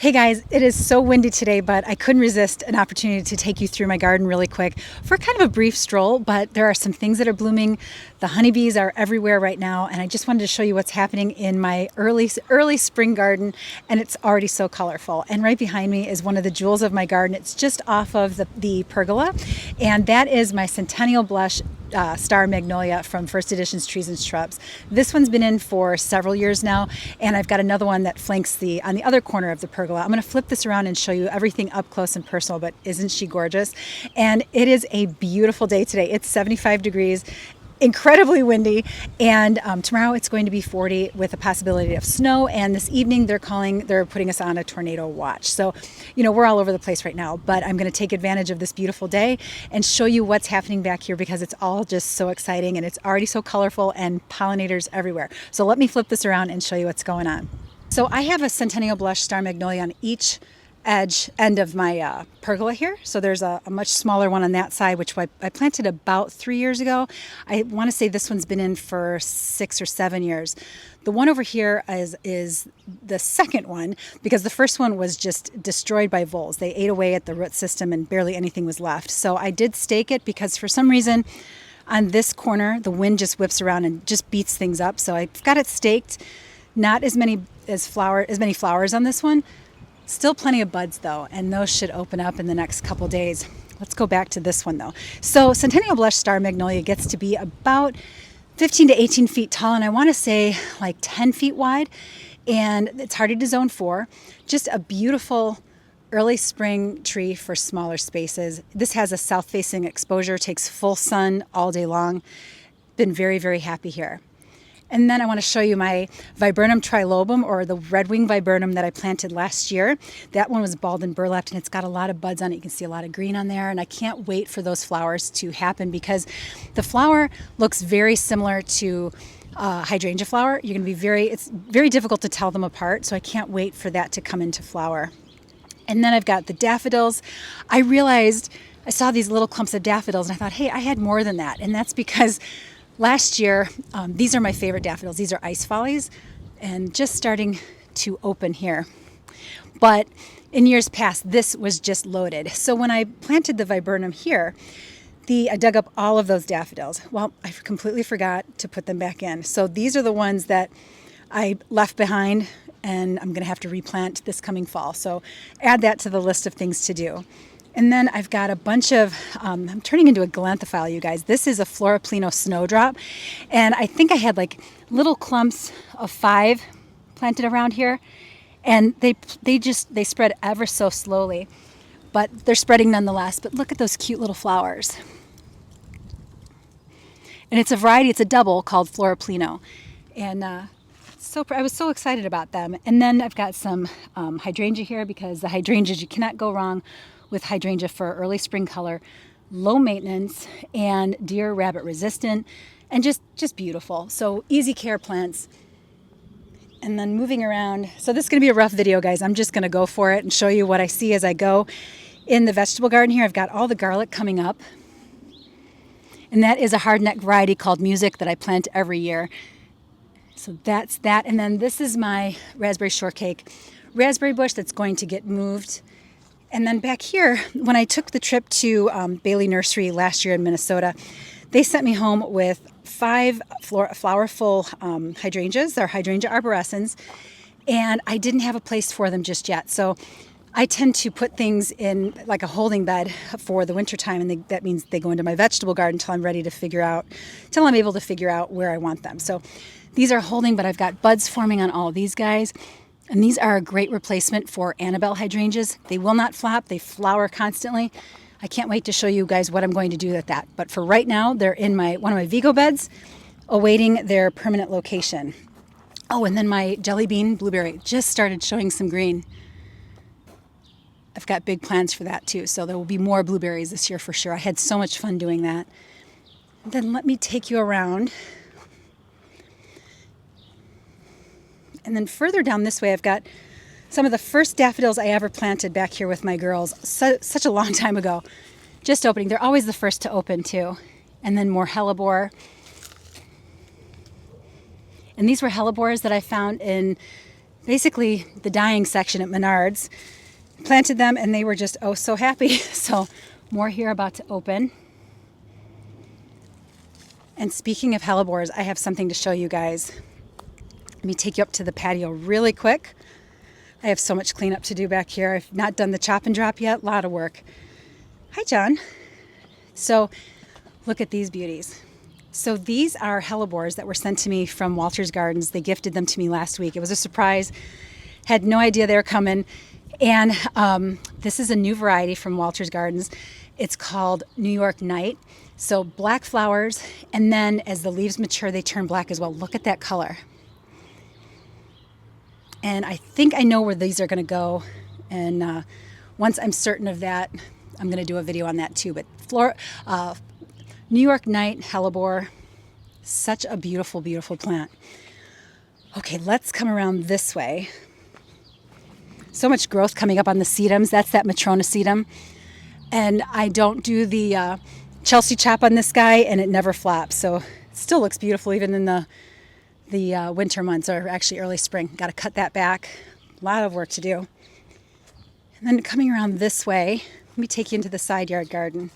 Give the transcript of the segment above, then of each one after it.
Hey guys, it is so windy today, but I couldn't resist an opportunity to take you through my garden really quick for kind of a brief stroll, but there are some things that are blooming. The honeybees are everywhere right now, and I just wanted to show you what's happening in my early spring garden, and it's already so colorful. And right behind me is one of the jewels of my garden. It's just off of the pergola, and that is my Centennial Blush Star Magnolia from First Edition's Trees and Shrubs. This one's been in for several years now, and I've got another one that flanks on the other corner of the pergola. I'm going to flip this around and show you everything up close and personal, but isn't she gorgeous? And it is a beautiful day today. It's 75 degrees. Incredibly windy, and tomorrow it's going to be 40 with a possibility of snow, and this evening they're putting us on a tornado watch. So we're all over the place right now, but I'm going to take advantage of this beautiful day and show you what's happening back here because it's all just so exciting and it's already so colorful and pollinators everywhere. So let me flip this around and show you what's going on. So I have a Centennial Blush Star Magnolia on each end of my pergola here. So there's a much smaller one on that side, which I planted about 3 years ago. I want to say this one's been in for 6 or 7 years. The one over here is the second one because the first one was just destroyed by voles. They ate away at the root system and barely anything was left. So I did stake it because for some reason on this corner the wind just whips around and just beats things up. So I've got it staked. Not as many flowers on this one. Still plenty of buds though, and those should open up in the next couple days. Let's go back to this one though. So Centennial Blush Star Magnolia gets to be about 15 to 18 feet tall, and I want to say like 10 feet wide, and it's hardy to zone 4. Just a beautiful early spring tree for smaller spaces. This has a south-facing exposure, takes full sun all day long. Been very, very happy here. And then I want to show you my Viburnum trilobum, or the red wing viburnum that I planted last year. That one was balled and burlapped, and it's got a lot of buds on it. You can see a lot of green on there, and I can't wait for those flowers to happen because the flower looks very similar to hydrangea flower. It's very difficult to tell them apart, so I can't wait for that to come into flower. And then I've got the daffodils. I realized I saw these little clumps of daffodils, and I thought, hey, I had more than that, and that's because last year, these are my favorite daffodils. These are ice follies and just starting to open here. But in years past, this was just loaded. So when I planted the viburnum here, I dug up all of those daffodils. Well, I completely forgot to put them back in. So these are the ones that I left behind, and I'm going to have to replant this coming fall. So add that to the list of things to do. And then I've got a bunch of, I'm turning into a galanthophylle, you guys. This is a Floripleno snowdrop. And I think I had like little clumps of 5 planted around here. And they spread ever so slowly. But they're spreading nonetheless. But look at those cute little flowers. And it's a variety, it's a double called Floripleno. And I was so excited about them. And then I've got some hydrangea here because the hydrangeas, you cannot go wrong with hydrangea for early spring color, low maintenance, and deer rabbit resistant, and just beautiful. So easy care plants. And then moving around. So this is going to be a rough video, guys. I'm just going to go for it and show you what I see as I go. In the vegetable garden here, I've got all the garlic coming up. And that is a hardneck variety called Music that I plant every year. So that's that. And then this is my raspberry shortcake raspberry bush that's going to get moved. And then back here, when I took the trip to Bailey Nursery last year in Minnesota, they sent me home with 5 flowerful hydrangeas. They're hydrangea arborescens, and I didn't have a place for them just yet. So I tend to put things in like a holding bed for the wintertime, and that means they go into my vegetable garden until I'm able to figure out where I want them. So these are holding, but I've got buds forming on all of these guys. And these are a great replacement for Annabelle hydrangeas. They will not flop. They flower constantly. I can't wait to show you guys what I'm going to do with that. But for right now, they're in one of my Vigo beds, awaiting their permanent location. Oh, and then my jelly bean blueberry just started showing some green. I've got big plans for that too. So there will be more blueberries this year for sure. I had so much fun doing that. Then let me take you around. And then further down this way, I've got some of the first daffodils I ever planted back here with my girls, such a long time ago, just opening. They're always the first to open too. And then more hellebore. And these were hellebores that I found in basically the dying section at Menards. Planted them and they were just oh so happy. So more here about to open. And speaking of hellebores, I have something to show you guys. Let me take you up to the patio really quick. I have so much cleanup to do back here. I've not done the chop and drop yet. A lot of work. Hi, John. So look at these beauties. So these are hellebores that were sent to me from Walter's Gardens. They gifted them to me last week. It was a surprise. Had no idea they were coming. And this is a new variety from Walter's Gardens. It's called New York Night. So black flowers, and then as the leaves mature, they turn black as well. Look at that color. And I think I know where these are going to go. And once I'm certain of that, I'm going to do a video on that too. But New York Night hellebore, such a beautiful, beautiful plant. Okay, let's come around this way. So much growth coming up on the sedums. That's that Matrona sedum. And I don't do the Chelsea chop on this guy, and it never flops. So it still looks beautiful even in the winter months, or actually early spring. Got to cut that back. A lot of work to do. And then coming around this way, let me take you into the side yard garden.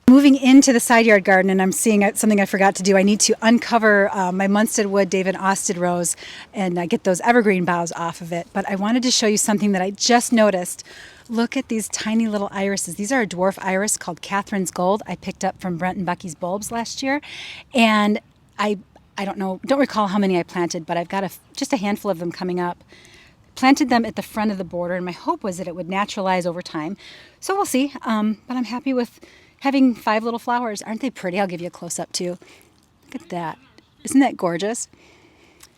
Moving into the side yard garden, and I'm seeing something I forgot to do. I need to uncover my Munstead Wood David Austin rose and get those evergreen boughs off of it. But I wanted to show you something that I just noticed. Look at these tiny little irises. These are a dwarf iris called Catherine's Gold. I picked up from Brent and Bucky's Bulbs last year. And I don't recall how many I planted, but I've got just a handful of them coming up. Planted them at the front of the border, and my hope was that it would naturalize over time. So we'll see. But I'm happy with having 5 little flowers. Aren't they pretty? I'll give you a close-up too. Look at that. Isn't that gorgeous?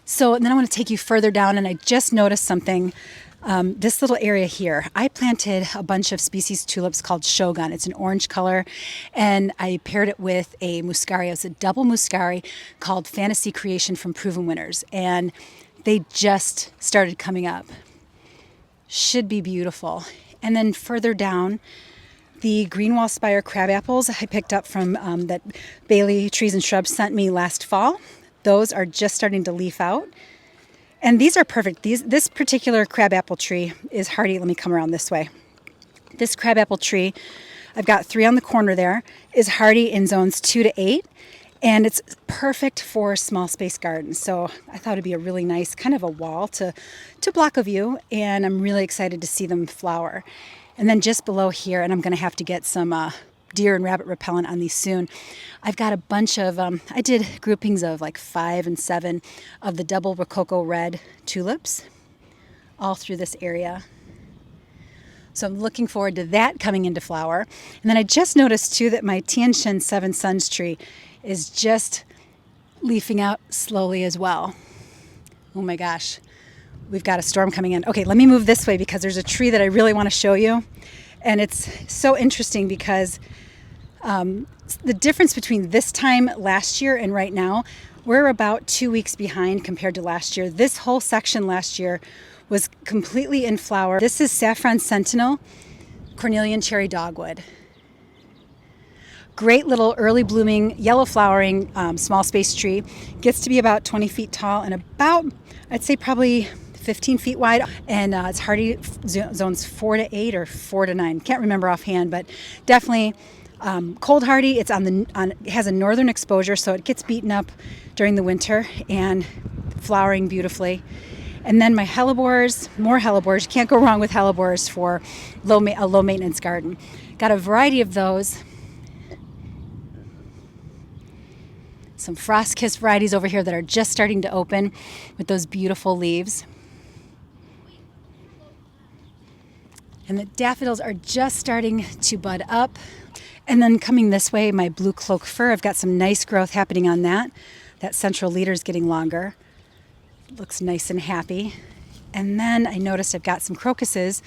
So then I want to take you further down, and I just noticed something. This little area here, I planted a bunch of species tulips called Shogun. It's an orange color, and I paired it with a muscari. It's a double muscari called Fantasy Creation from Proven Winners, and they just started coming up. Should be beautiful. And then further down, the Greenwall Spire crab apples I picked up from that Bailey Trees and Shrubs sent me last fall. Those are just starting to leaf out. And these are perfect. This particular crabapple tree is hardy. Let me come around this way. This crabapple tree, I've got 3 on the corner there, is hardy in zones 2 to 8. And it's perfect for small space gardens. So I thought it'd be a really nice kind of a wall to block a view. And I'm really excited to see them flower. And then just below here, and I'm going to have to get some deer and rabbit repellent on these soon. I've got a bunch of, I did groupings of like 5 and 7 of the double Rococo red tulips all through this area. So I'm looking forward to that coming into flower. And then I just noticed too that my Tian Shin 7 Suns tree is just leafing out slowly as well. Oh my gosh. We've got a storm coming in. Okay, let me move this way because there's a tree that I really want to show you. And it's so interesting because the difference between this time last year and right now, we're about 2 weeks behind compared to last year. This whole section last year was completely in flower. This is Saffron Sentinel, Cornelian Cherry Dogwood. Great little early blooming, yellow flowering small space tree. Gets to be about 20 feet tall and about, I'd say probably 15 feet wide, and it's hardy zones 4 to 8 or 4 to 9. Can't remember offhand, but definitely cold hardy. It's it has a northern exposure, so it gets beaten up during the winter and flowering beautifully. And then my hellebores, more hellebores. You can't go wrong with hellebores for a low maintenance garden. Got a variety of those. Some frost-kissed varieties over here that are just starting to open with those beautiful leaves. And the daffodils are just starting to bud up. And then coming this way, my blue cloak fir, I've got some nice growth happening on that. That central leader is getting longer. Looks nice and happy. And then I noticed I've got some crocuses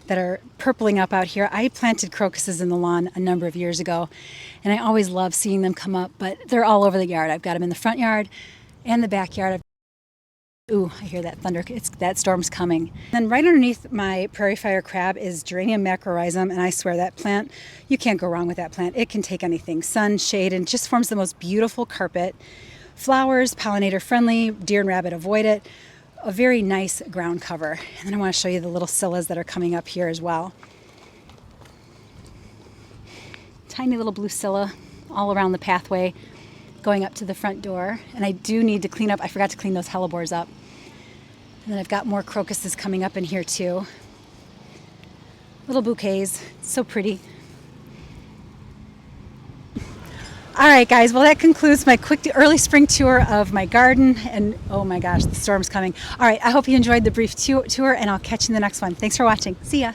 that are purpling up out here. I planted crocuses in the lawn a number of years ago, and I always love seeing them come up, but they're all over the yard. I've got them in the front yard and the backyard. Ooh, I hear that thunder. That storm's coming. Then right underneath my prairie fire crab is geranium macrorrhizum, and I swear that plant, you can't go wrong with that plant. It can take anything, sun, shade, and just forms the most beautiful carpet. Flowers, pollinator friendly, deer and rabbit avoid it. A very nice ground cover. And then I want to show you the little scillas that are coming up here as well. Tiny little blue scilla all around the pathway going up to the front door. And I do need to clean up, I forgot to clean those hellebores up. And then I've got more crocuses coming up in here too. Little bouquets, so pretty. All right, guys, well, that concludes my quick early spring tour of my garden. And oh my gosh, the storm's coming. All right, I hope you enjoyed the brief tour, and I'll catch you in the next one. Thanks for watching. See ya.